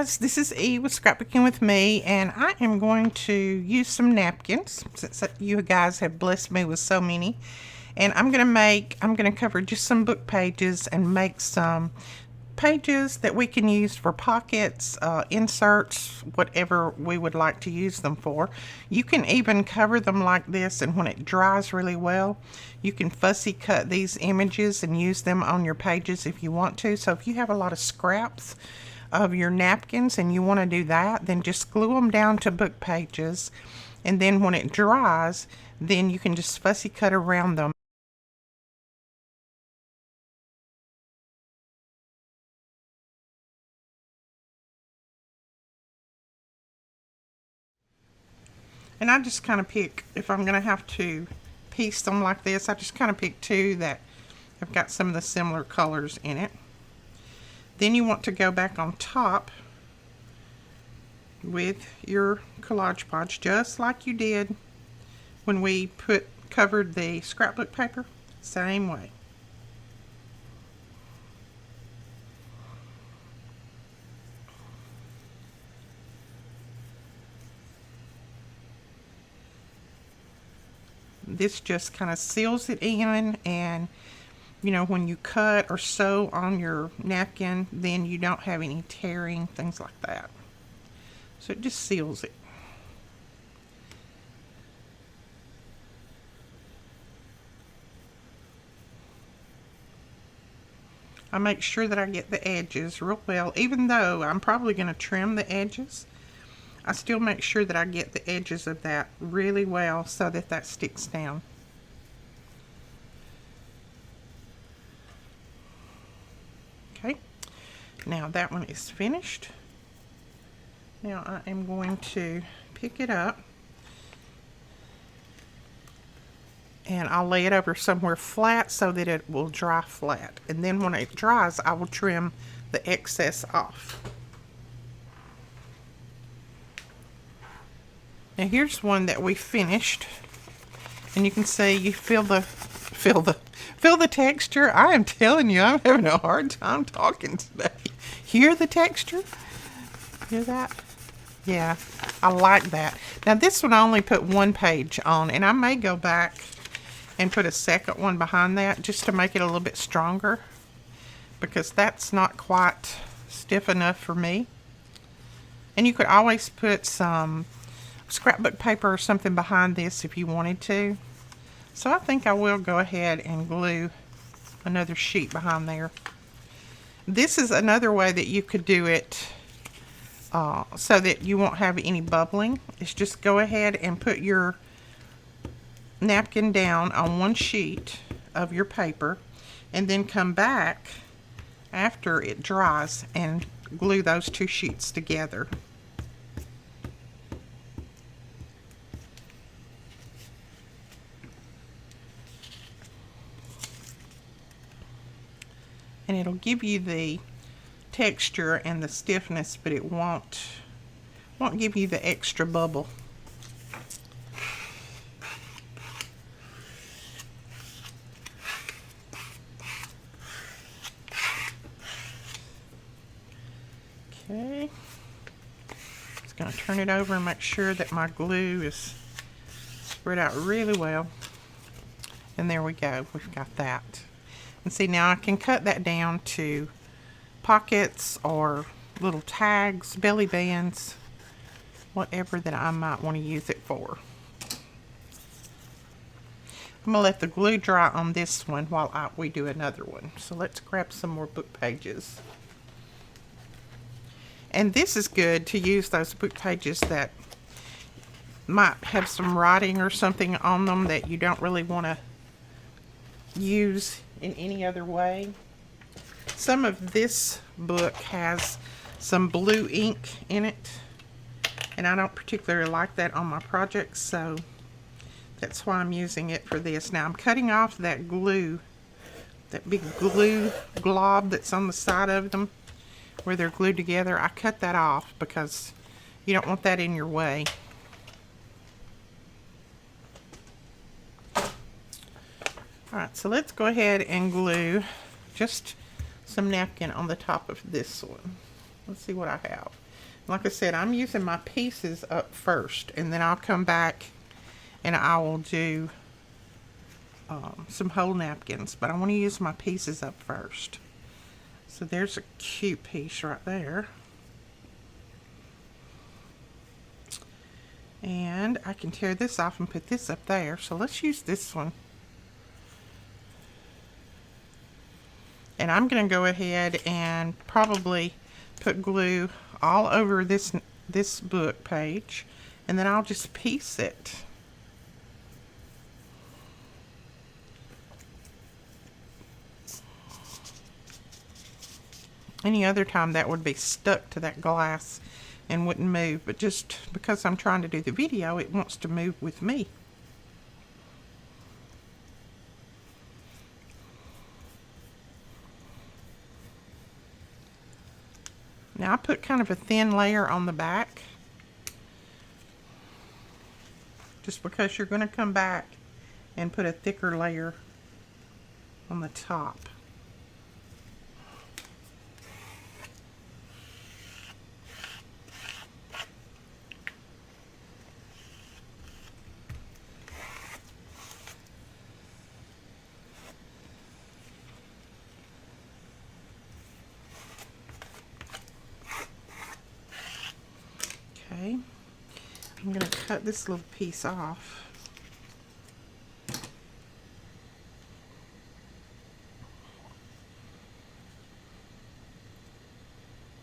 guys, this is E with Scrapbooking with Me, and I am going to use some napkins since you guys have blessed me with so many. And I'm going to cover just some book pages and make some pages that we can use for pockets, inserts, whatever we would like to use them for. You can even cover them like this, and when it dries really well, you can fussy cut these images and use them on your pages if you want to. So if you have a lot of scraps of your napkins and you want to do that, then just glue them down to book pages, and then when it dries, then you can just fussy cut around them. And I just kind of pick, if I'm going to have to piece them like this, I just kind of pick two that have got some of the similar colors in it. Then you want to go back on top with your Collage Podge, just like you did when we covered the scrapbook paper. Same way. This just kind of seals it in, and you know, when you cut or sew on your napkin, then you don't have any tearing, things like that. So it just seals it. I make sure that I get the edges real well, even though I'm probably going to trim the edges. I still make sure that I get the edges of that really well so that that sticks down. Okay, now that one is finished. Now I am going to pick it up and I'll lay it over somewhere flat so that it will dry flat. And then when it dries, I will trim the excess off. Now here's one that we finished, and you can see you feel the texture. I am telling you, I'm having a hard time talking today. Hear the texture? Hear that? Yeah, I like that. Now this one I only put one page on, and I may go back and put a second one behind that just to make it a little bit stronger, because that's not quite stiff enough for me. And you could always put some scrapbook paper or something behind this if you wanted to. So I think I will go ahead and glue another sheet behind there. This is another way that you could do it so that you won't have any bubbling. Is just go ahead and put your napkin down on one sheet of your paper, and then come back after it dries and glue those two sheets together. And it'll give you the texture and the stiffness, but it won't give you the extra bubble. Okay, just going to turn it over and make sure that my glue is spread out really well. And there we go, we've got that. And see, now I can cut that down to pockets or little tags, belly bands, whatever that I might want to use it for. I'm going to let the glue dry on this one while we do another one. So let's grab some more book pages. And this is good to use those book pages that might have some writing or something on them that you don't really want to use in any other way. Some of this book has some blue ink in it, and I don't particularly like that on my projects, so that's why I'm using it for this. Now I'm cutting off that glue, that big glue glob that's on the side of them where they're glued together. I cut that off because you don't want that in your way. Alright, so let's go ahead and glue just some napkin on the top of this one. Let's see what I have. Like I said, I'm using my pieces up first, and then I'll come back and I will do some whole napkins, but I want to use my pieces up first. So there's a cute piece right there. And I can tear this off and put this up there. So let's use this one. And I'm going to go ahead and probably put glue all over this book page, and then I'll just piece it. Any other time that would be stuck to that glass and wouldn't move, but just because I'm trying to do the video, it wants to move with me. Now I put kind of a thin layer on the back, just because you're going to come back and put a thicker layer on the top. Okay, I'm going to cut this little piece off.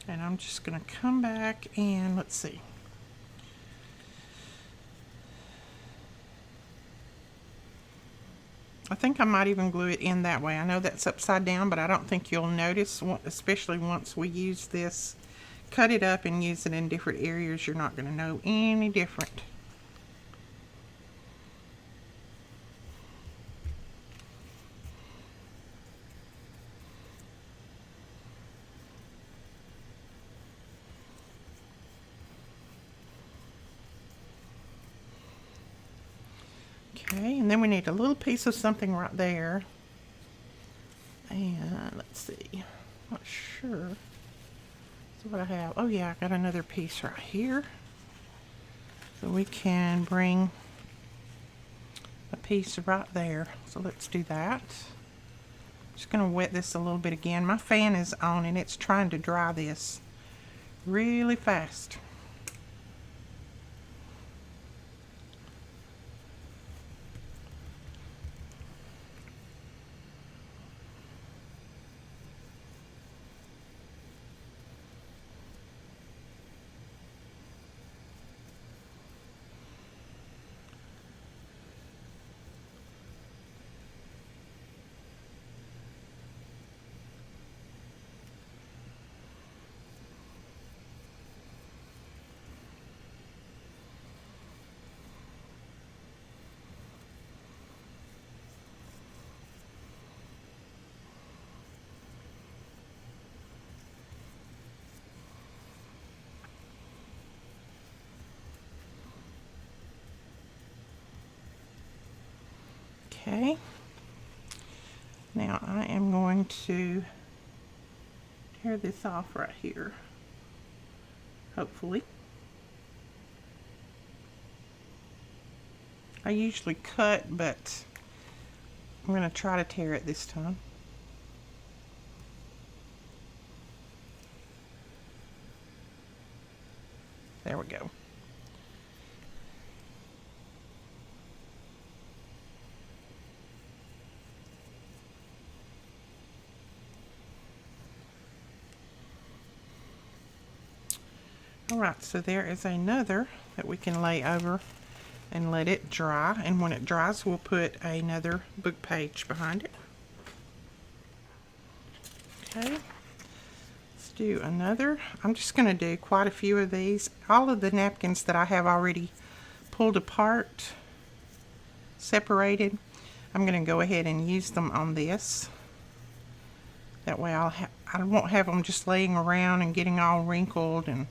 And I'm just going to come back and let's see. I think I might even glue it in that way. I know that's upside down, but I don't think you'll notice, especially once we use this. Cut it up and use it in different areas. You're not going to know any different. Okay, and then we need a little piece of something right there. And let's see, not sure. So what I have, oh yeah, I got another piece right here. So we can bring a piece right there. So let's do that. Just gonna wet this a little bit again. My fan is on and it's trying to dry this really fast. Okay, now I am going to tear this off right here, hopefully. I usually cut, but I'm going to try to tear it this time. There we go. Alright, so there is another that we can lay over and let it dry, and when it dries we'll put another book page behind it. Okay, let's do another. I'm just going to do quite a few of these. All of the napkins that I have already pulled apart, separated, I'm going to go ahead and use them on this. That way I won't have them just laying around and getting all wrinkled and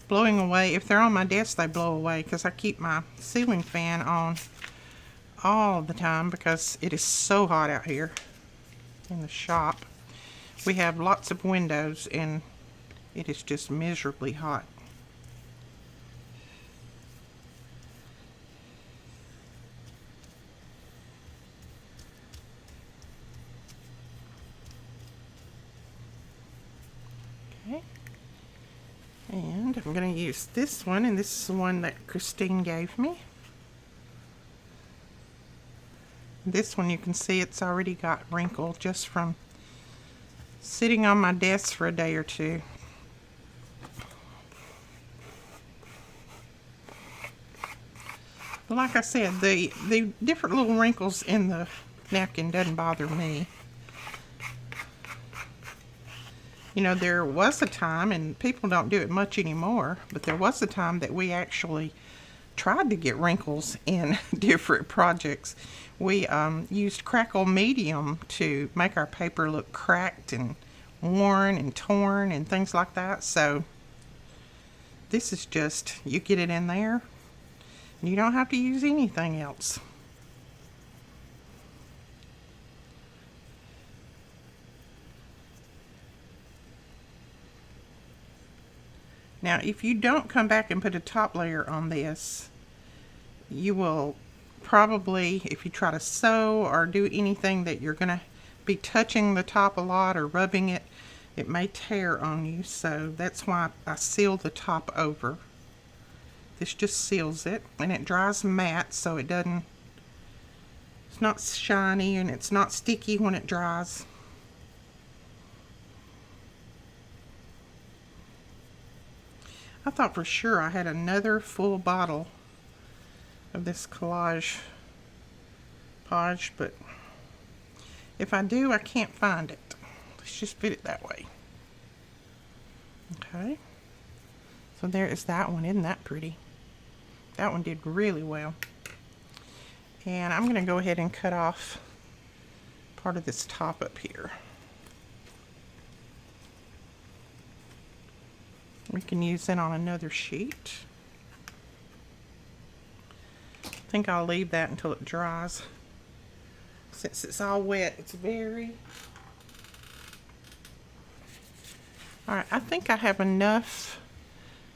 blowing away. If they're on my desk, they blow away because I keep my ceiling fan on all the time because it is so hot out here in the shop. We have lots of windows and It is just miserably hot. Okay. And I'm going to use this one, and this is the one that Christine gave me. This one, you can see it's already got wrinkle just from sitting on my desk for a day or two. Like I said, the different little wrinkles in the napkin doesn't bother me. You know, there was a time, and people don't do it much anymore, but there was a time that we actually tried to get wrinkles in different projects. We used crackle medium to make our paper look cracked and worn and torn and things like that. So this is just, you get it in there, and you don't have to use anything else. Now, if you don't come back and put a top layer on this, you will probably, if you try to sew or do anything that you're going to be touching the top a lot or rubbing it, it may tear on you. So that's why I seal the top over. This just seals it, and it dries matte, so it doesn't, it's not shiny and it's not sticky when it dries. I thought for sure I had another full bottle of this Collage Podge, but if I do, I can't find it. Let's just put it that way. Okay. So there is that one. Isn't that pretty? That one did really well. And I'm going to go ahead and cut off part of this top up here. We can use it on another sheet. I think I'll leave that until it dries. Since it's all wet, it's very... Alright, I think I have enough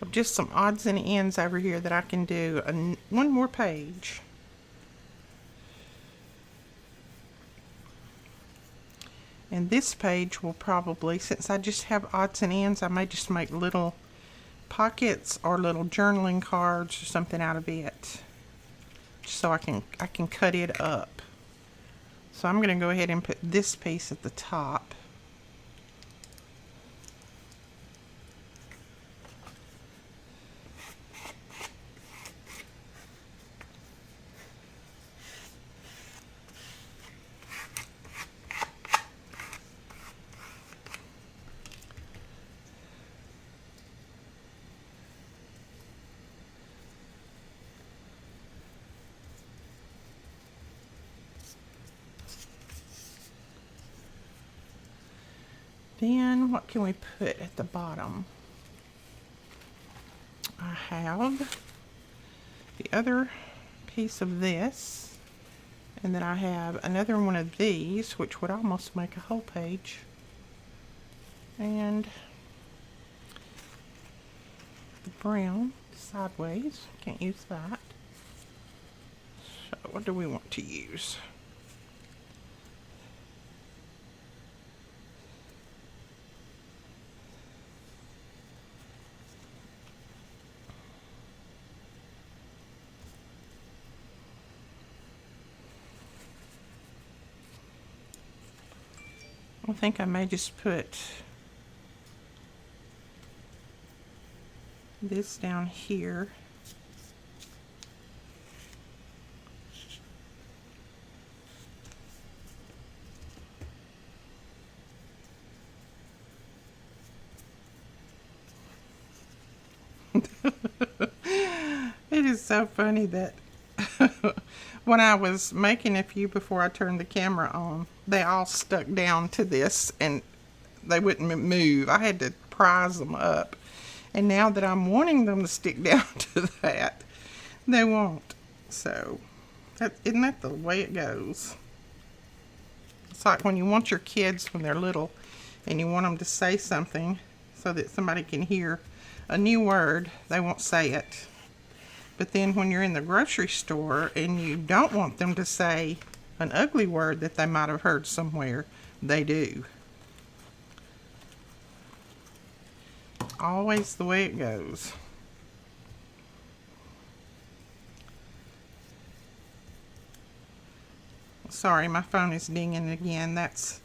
of just some odds and ends over here that I can do one more page. And this page will probably, since I just have odds and ends, I may just make little pockets or little journaling cards or something out of it, just so I can cut it up. So I'm going to go ahead and put this piece at the top. Then what can we put at the bottom? I have the other piece of this, and then I have another one of these, which would almost make a whole page. And the brown sideways, can't use that. So what do we want to use? I think I may just put this down here. It is so funny that when I was making a few before I turned the camera on, they all stuck down to this and they wouldn't move. I had to prise them up. And now that I'm wanting them to stick down to that, they won't. So, isn't that the way it goes? It's like when you want your kids when they're little and you want them to say something so that somebody can hear a new word, they won't say it. But then when you're in the grocery store and you don't want them to say an ugly word that they might have heard somewhere, they do. Always the way it goes. Sorry, my phone is dinging again. That's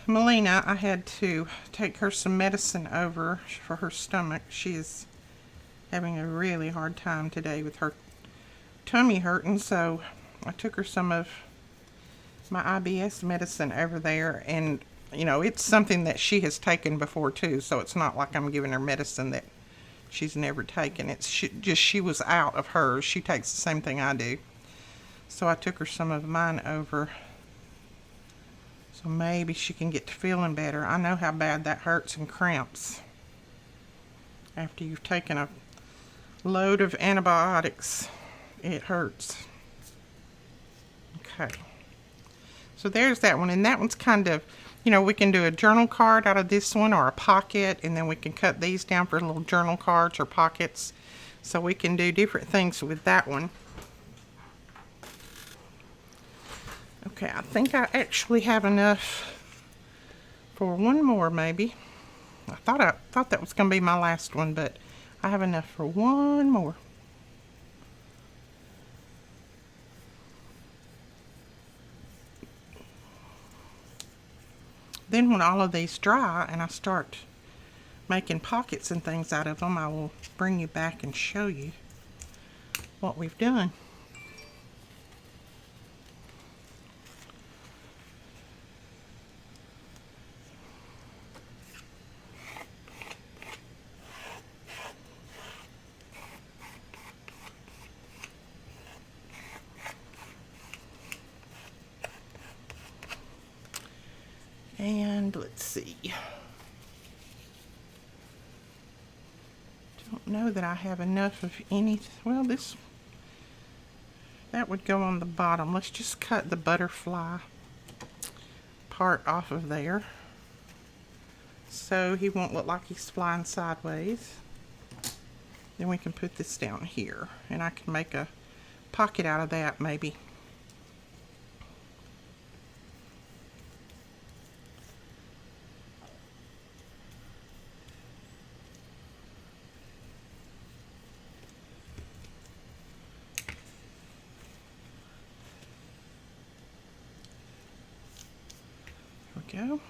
Melina. I had to take her some medicine over for her stomach. She is having a really hard time today with her tummy hurting, so I took her some of my IBS medicine over there, and you know, it's something that she has taken before too, so it's not like I'm giving her medicine that she's never taken. It's just she was out of hers. She takes the same thing I do. So I took her some of mine over, so maybe she can get to feeling better. I know how bad that hurts and cramps after you've taken a load of antibiotics. It hurts. Okay, so there's that one, and that one's kind of, you know, we can do a journal card out of this one, or a pocket, and then we can cut these down for little journal cards or pockets. So we can do different things with that one. Okay, I think I actually have enough for one more, maybe. I thought that was going to be my last one, but I have enough for one more. Then when all of these dry and I start making pockets and things out of them, I will bring you back and show you what we've done. And let's see. Don't know that I have enough of any. Well, that would go on the bottom. Let's just cut the butterfly part off of there, so he won't look like he's flying sideways. Then we can put this down here, and I can make a pocket out of that maybe. Go.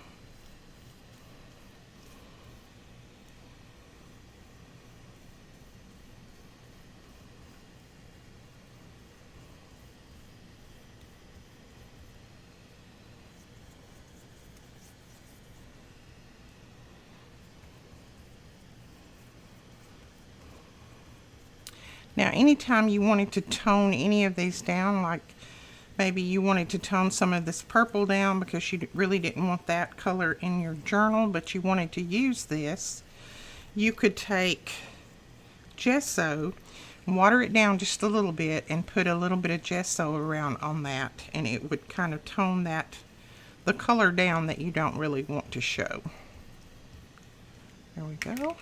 Now, anytime you wanted to tone any of these down, like maybe you wanted to tone some of this purple down because you really didn't want that color in your journal, but you wanted to use this, you could take gesso, water it down just a little bit, and put a little bit of gesso around on that, and it would kind of tone the color down that you don't really want to show. There we go.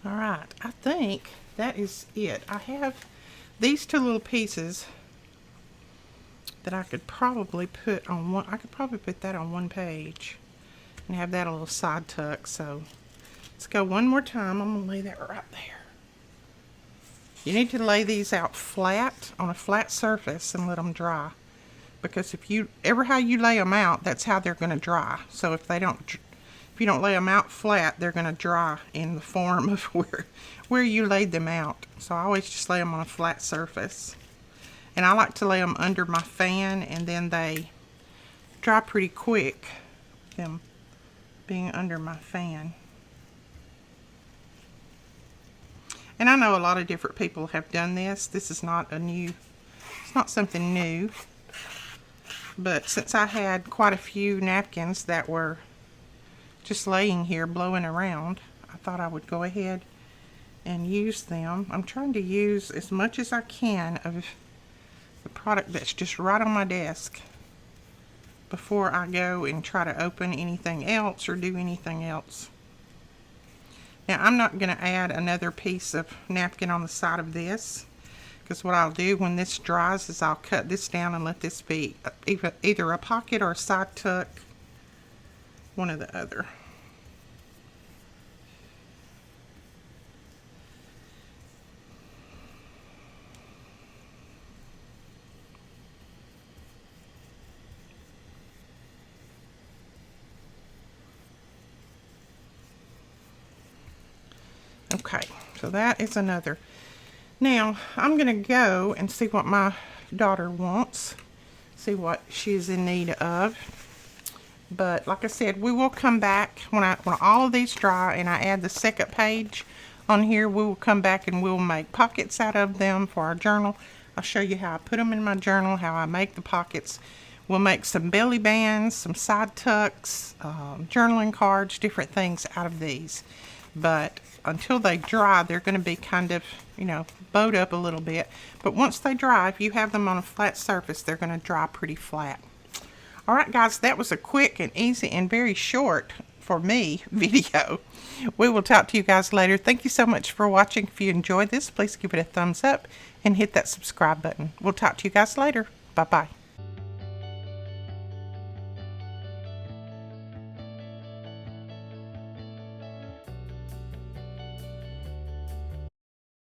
All right, I think that is it. I have these two little pieces that I could probably put on one. I could probably put that on one page and have that a little side tuck. So let's go one more time. I'm gonna lay that right there. You need to lay these out flat on a flat surface and let them dry, because if you how you lay them out, that's how they're gonna dry. So if you don't lay them out flat, they're going to dry in the form of where you laid them out. So I always just lay them on a flat surface. And I like to lay them under my fan, and then they dry pretty quick, them being under my fan. And I know a lot of different people have done this. This is not it's not something new. But since I had quite a few napkins that were just laying here blowing around, I thought I would go ahead and use them. I'm trying to use as much as I can of the product that's just right on my desk, before I go and try to open anything else or do anything else. Now I'm not going to add another piece of napkin on the side of this, because what I'll do when this dries is I'll cut this down and let this be either a pocket or a side tuck, one or the other. Okay, so that is another. Now, I'm going to go and see what my daughter wants, see what she's in need of. But like I said, we will come back when all of these dry and I add the second page on here. We will come back and we'll make pockets out of them for our journal. I'll show you how I put them in my journal, how I make the pockets. We'll make some belly bands, some side tucks, journaling cards, different things out of these. But until they dry, they're going to be kind of, you know, bowed up a little bit. But once they dry, if you have them on a flat surface, they're going to dry pretty flat. Alright guys, that was a quick and easy and very short, for me, video. We will talk to you guys later. Thank you so much for watching. If you enjoyed this, please give it a thumbs up and hit that subscribe button. We'll talk to you guys later. Bye-bye.